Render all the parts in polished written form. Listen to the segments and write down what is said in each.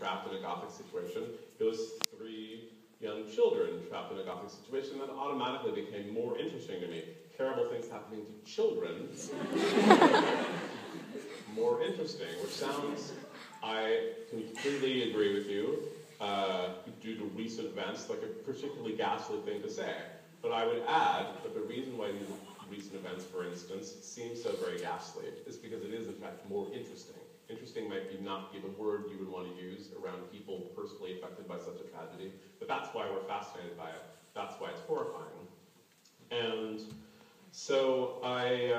trapped in a Gothic situation. It was 3 young children trapped in a Gothic situation. That automatically became more interesting to me. Terrible things happening to children. More interesting, which sounds, I completely agree with you, due to recent events, like a particularly ghastly thing to say. But I would add that the reason why these recent events, for instance, seem so very ghastly is because it is, in fact, more interesting. Interesting might not be the word you would want to use around people personally affected by such a tragedy, but that's why we're fascinated by it. That's why it's horrifying. And so I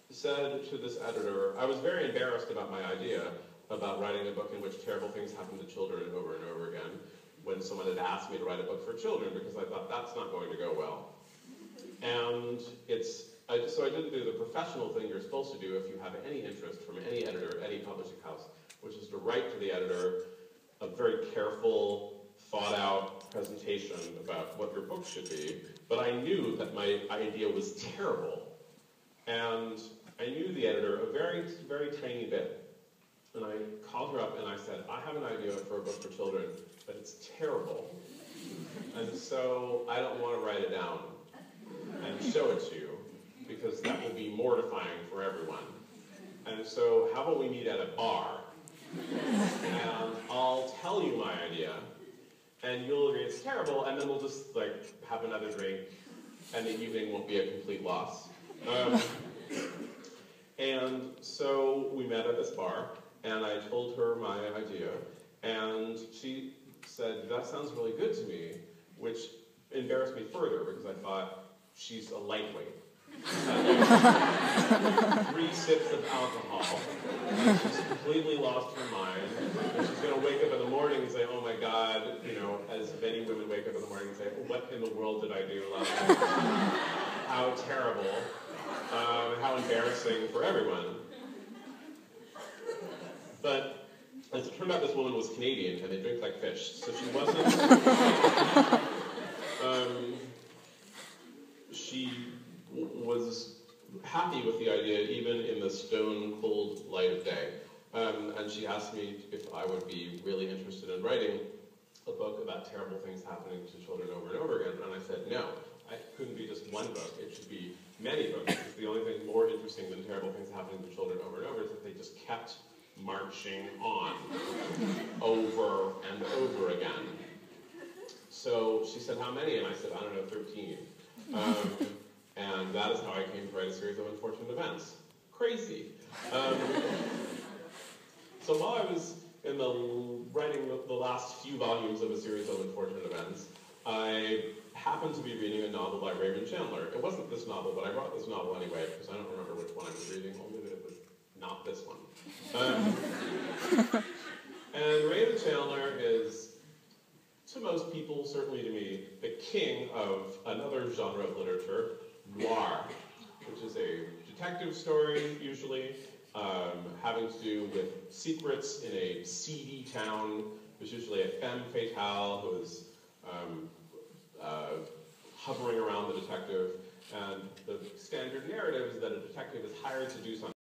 said to this editor, I was very embarrassed about my idea about writing a book in which terrible things happen to children over and over again when someone had asked me to write a book for children, because I thought that's not going to go well. And so I didn't do the professional thing you're supposed to do if you have any interest from any editor, any publishing house, which is to write to the editor a very careful, thought-out presentation about what your book should be. But I knew that my idea was terrible. And I knew the editor a very, very tiny bit. And I called her up and I said, I have an idea for a book for children, but it's terrible. And so I don't want to write it down and show it to you, because that will be mortifying for everyone. And so how about we meet at a bar? And I'll tell you my idea, and you'll agree it's terrible, and then we'll just like have another drink, and the evening won't be a complete loss. And so we met at this bar, and I told her my idea, and she said, that sounds really good to me, which embarrassed me further, because I thought, she's a lightweight. 3 sips of alcohol, and she's completely lost her mind, and she's going to wake up in the morning and say, oh my God, you know, as many women wake up in the morning and say, what in the world did I do last night? How terrible, how embarrassing for everyone. But as it turned out, this woman was Canadian, and they drink like fish, so she wasn't, she was happy with the idea even in the stone-cold light of day. And she asked me if I would be really interested in writing a book about terrible things happening to children over and over again. And I said, no, it couldn't be just one book. It should be many books. Because the only thing more interesting than terrible things happening to children over and over is that they just kept marching on over and over again. So she said, how many? And I said, I don't know, 13. And that is how I came to write a series of unfortunate events. Crazy. So while I was in writing the last few volumes of a series of unfortunate events, I happened to be reading a novel by Raymond Chandler. It wasn't this novel, but I brought this novel anyway, because I don't remember which one I was reading, only that it was not this one. And Raymond Chandler is, to most people, certainly to me, the king of another genre of literature, noir, which is a detective story, usually, having to do with secrets in a seedy town. There's usually a femme fatale who is hovering around the detective, and the standard narrative is that a detective is hired to do something